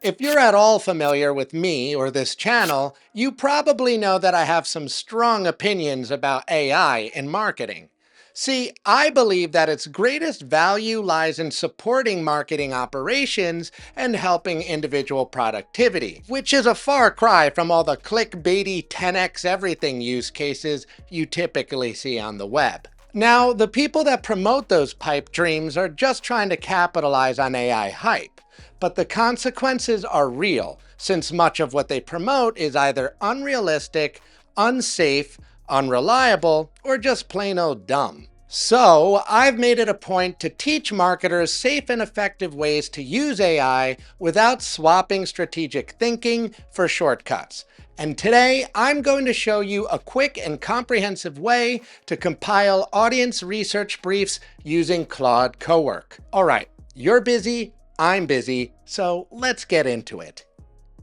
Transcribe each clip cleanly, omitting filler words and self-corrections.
If you're at all familiar with me or this channel, you probably know that I have some strong opinions about AI in marketing. See, I believe that its greatest value lies in supporting marketing operations and helping individual productivity, which is a far cry from all the clickbaity 10x everything use cases you typically see on the web. Now, the people that promote those pipe dreams are just trying to capitalize on AI hype. But the consequences are real, since much of what they promote is either unrealistic, unsafe, unreliable, or just plain old dumb. So, I've made it a point to teach marketers safe and effective ways to use AI without swapping strategic thinking for shortcuts. And today, I'm going to show you a quick and comprehensive way to compile audience research briefs using Claude Cowork. All right, you're busy, I'm busy, so let's get into it.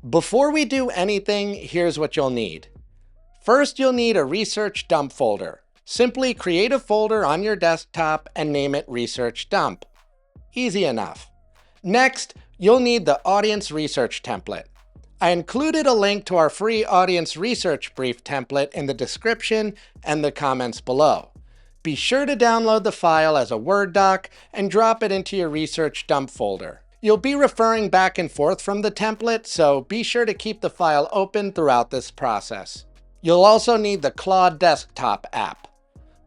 Before we do anything, here's what you'll need. First, you'll need a research dump folder. Simply create a folder on your desktop and name it Research Dump. Easy enough. Next, you'll need the audience research template. I included a link to our free audience research brief template in the description and the comments below. Be sure to download the file as a Word doc and drop it into your research dump folder. You'll be referring back and forth from the template, so be sure to keep the file open throughout this process. You'll also need the Claude desktop app.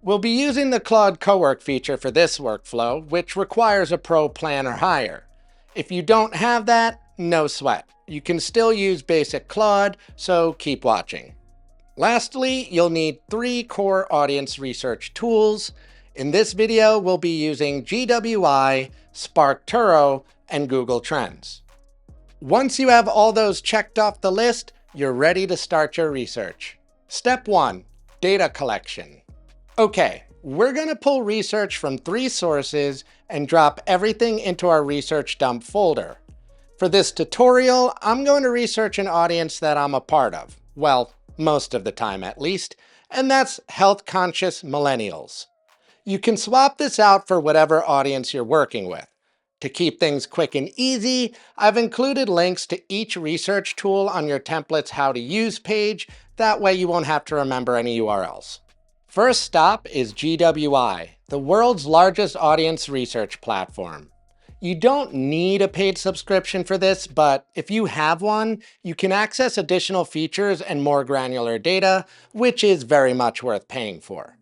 We'll be using the Claude Cowork feature for this workflow, which requires a Pro plan or higher. If you don't have that, no sweat. You can still use basic Claude, so keep watching. Lastly, you'll need 3 core audience research tools. In this video, we'll be using GWI, SparkToro, and Google Trends. Once you have all those checked off the list, you're ready to start your research. Step 1, data collection. Okay, we're going to pull research from 3 sources and drop everything into our research dump folder. For this tutorial, I'm going to research an audience that I'm a part of. Well, most of the time at least, and that's health-conscious millennials. You can swap this out for whatever audience you're working with. To keep things quick and easy, I've included links to each research tool on your template's How to Use page. That way you won't have to remember any URLs. First stop is GWI, the world's largest audience research platform. You don't need a paid subscription for this, but if you have one, you can access additional features and more granular data, which is very much worth paying for.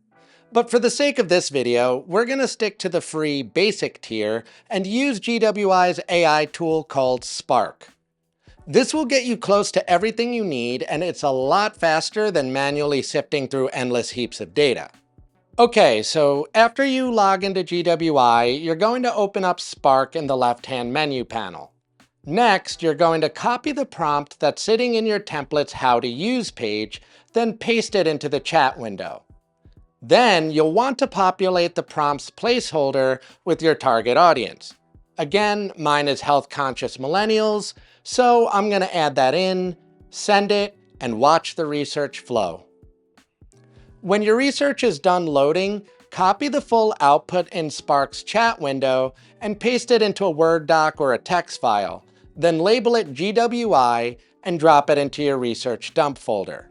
But for the sake of this video, we're going to stick to the free basic tier and use GWI's AI tool called Spark. This will get you close to everything you need, and it's a lot faster than manually sifting through endless heaps of data. Okay, so after you log into GWI, you're going to open up Spark in the left-hand menu panel. Next, you're going to copy the prompt that's sitting in your template's How to Use page, then paste it into the chat window. Then you'll want to populate the prompt's placeholder with your target audience. Again, mine is health-conscious millennials, so I'm going to add that in, send it, and watch the research flow. When your research is done loading, copy the full output in Spark's chat window and paste it into a Word doc or a text file, then label it GWI and drop it into your research dump folder.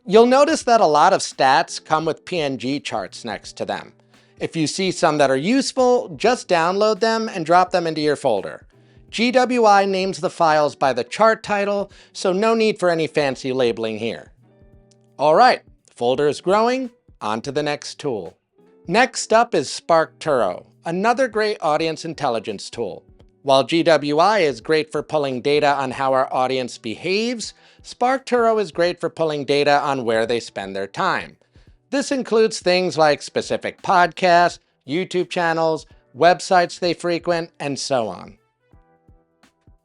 You'll notice that a lot of stats come with PNG charts next to them. If you see some that are useful, just download them and drop them into your folder. GWI names the files by the chart title, so no need for any fancy labeling here. All right, folder is growing, on to the next tool. Next up is SparkToro, another great audience intelligence tool. While GWI is great for pulling data on how our audience behaves, SparkToro is great for pulling data on where they spend their time. This includes things like specific podcasts, YouTube channels, websites they frequent, and so on.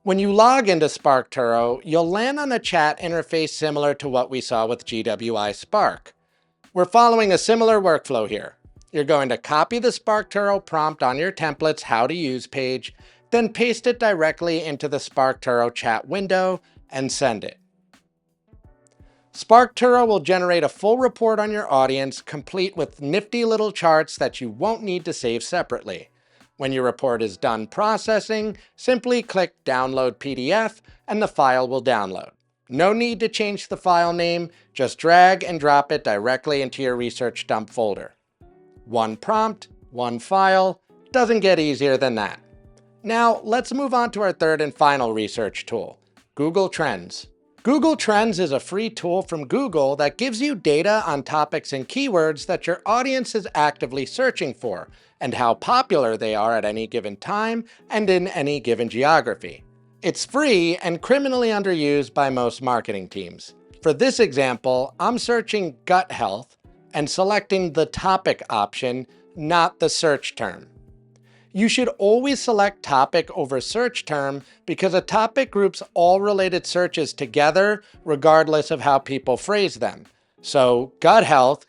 When you log into SparkToro, you'll land on a chat interface similar to what we saw with GWI Spark. We're following a similar workflow here. You're going to copy the SparkToro prompt on your template's How to Use page, then paste it directly into the SparkToro chat window and send it. SparkToro will generate a full report on your audience, complete with nifty little charts that you won't need to save separately. When your report is done processing, simply click Download PDF and the file will download. No need to change the file name, just drag and drop it directly into your research dump folder. One prompt, one file, doesn't get easier than that. Now, let's move on to our third and final research tool, Google Trends. Google Trends is a free tool from Google that gives you data on topics and keywords that your audience is actively searching for, and how popular they are at any given time and in any given geography. It's free and criminally underused by most marketing teams. For this example, I'm searching gut health and selecting the topic option, not the search term. You should always select topic over search term because a topic groups all related searches together regardless of how people phrase them. So gut health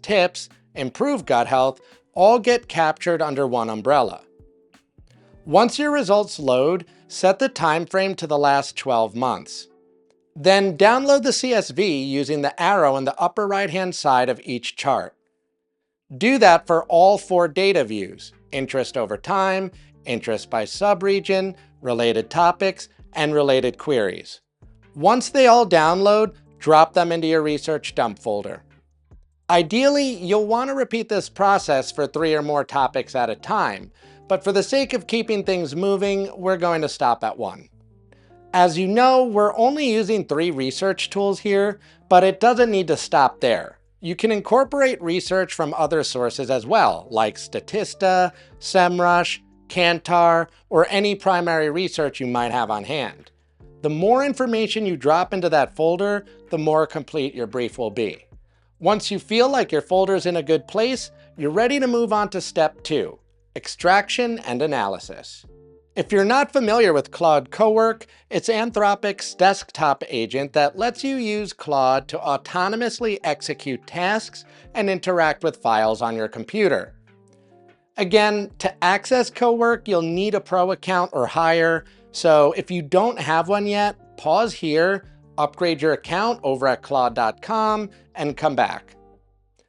tips, improve gut health, all get captured under one umbrella. Once your results load, set the time frame to the last 12 months. Then download the CSV using the arrow in the upper right-hand side of each chart. Do that for all 4 data views: interest over time, interest by subregion, related topics, and related queries. Once they all download, drop them into your research dump folder. Ideally, you'll want to repeat this process for 3 or more topics at a time, but for the sake of keeping things moving, we're going to stop at 1. As you know, we're only using 3 research tools here, but it doesn't need to stop there. You can incorporate research from other sources as well, like Statista, SEMrush, Kantar, or any primary research you might have on hand. The more information you drop into that folder, the more complete your brief will be. Once you feel like your folder's in a good place, you're ready to move on to step 2, extraction and analysis. If you're not familiar with Claude Cowork, it's Anthropic's desktop agent that lets you use Claude to autonomously execute tasks and interact with files on your computer. Again, to access Cowork, you'll need a pro account or higher, so if you don't have one yet, pause here, upgrade your account over at claude.com, and come back.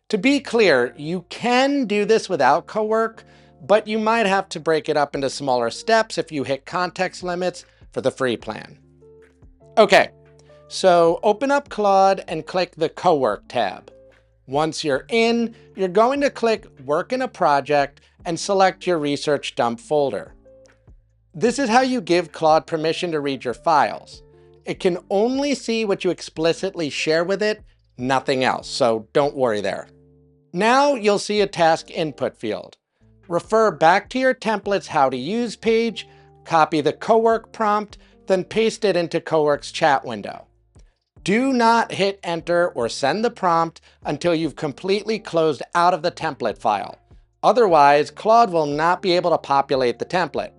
To be clear, you can do this without Cowork, but you might have to break it up into smaller steps if you hit context limits for the free plan. Okay, so open up Claude and click the Cowork tab. Once you're in, you're going to click Work in a Project and select your research dump folder. This is how you give Claude permission to read your files. It can only see what you explicitly share with it, nothing else, so don't worry there. Now you'll see a task input field. Refer back to your template's How to Use page, copy the Cowork prompt, then paste it into Cowork's chat window. Do not hit enter or send the prompt until you've completely closed out of the template file. Otherwise, Claude will not be able to populate the template.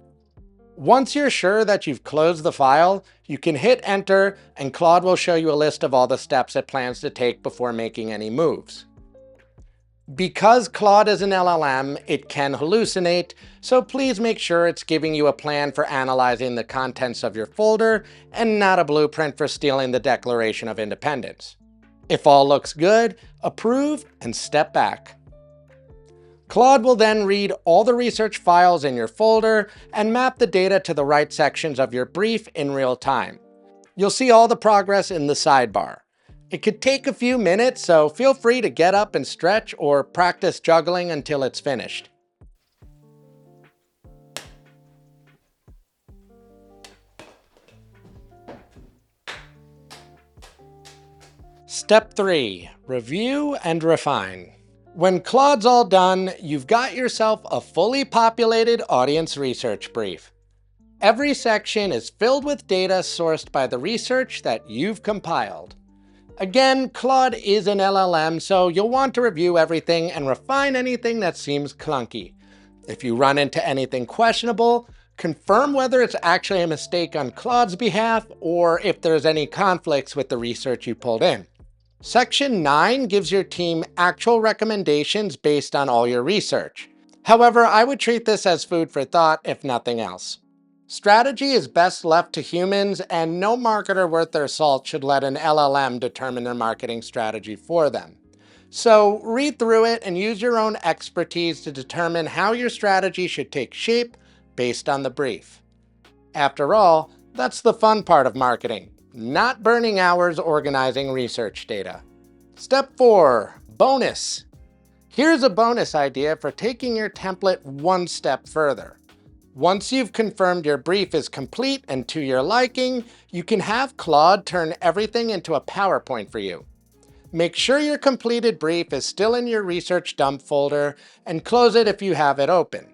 Once you're sure that you've closed the file, you can hit enter and Claude will show you a list of all the steps it plans to take before making any moves. Because Claude is an LLM, it can hallucinate, so please make sure it's giving you a plan for analyzing the contents of your folder and not a blueprint for stealing the Declaration of Independence. If all looks good, approve and step back. Claude will then read all the research files in your folder and map the data to the right sections of your brief in real time. You'll see all the progress in the sidebar. It could take a few minutes, so feel free to get up and stretch or practice juggling until it's finished. Step 3, review and refine. When Claude's all done, you've got yourself a fully populated audience research brief. Every section is filled with data sourced by the research that you've compiled. Again, Claude is an LLM, so you'll want to review everything and refine anything that seems clunky. If you run into anything questionable, confirm whether it's actually a mistake on Claude's behalf or if there's any conflicts with the research you pulled in. Section 9 gives your team actual recommendations based on all your research. However, I would treat this as food for thought, if nothing else. Strategy is best left to humans, and no marketer worth their salt should let an LLM determine their marketing strategy for them. So read through it and use your own expertise to determine how your strategy should take shape based on the brief. After all, that's the fun part of marketing, not burning hours organizing research data. Step 4, bonus. Here's a bonus idea for taking your template one step further. Once you've confirmed your brief is complete and to your liking, you can have Claude turn everything into a PowerPoint for you. Make sure your completed brief is still in your research dump folder and close it if you have it open.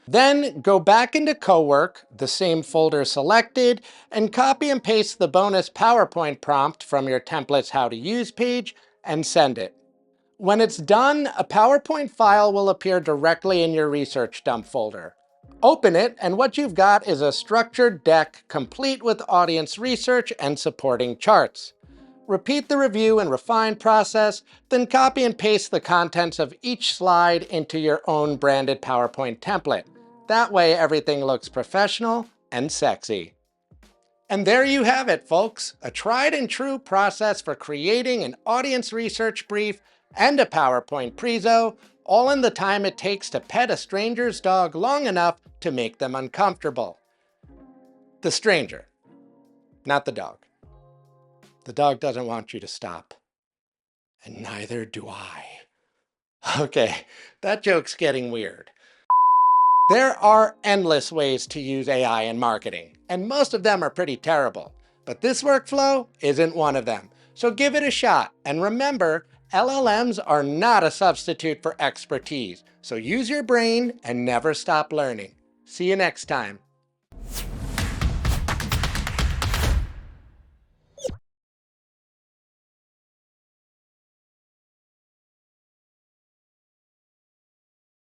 Then go back into Cowork, the same folder selected, and copy and paste the bonus PowerPoint prompt from your template's How to Use page and send it. When it's done, a PowerPoint file will appear directly in your research dump folder. Open it, and what you've got is a structured deck complete with audience research and supporting charts. Repeat the review and refine process, then copy and paste the contents of each slide into your own branded PowerPoint template. That way everything looks professional and sexy. And there you have it, folks. A tried and true process for creating an audience research brief and a PowerPoint prezo, all in the time it takes to pet a stranger's dog long enough to make them uncomfortable. The stranger, not the dog. The dog doesn't want you to stop. And neither do I. Okay, that joke's getting weird. There are endless ways to use AI in marketing, and most of them are pretty terrible. But this workflow isn't one of them. So give it a shot. And remember, LLMs are not a substitute for expertise. So use your brain and never stop learning. See you next time.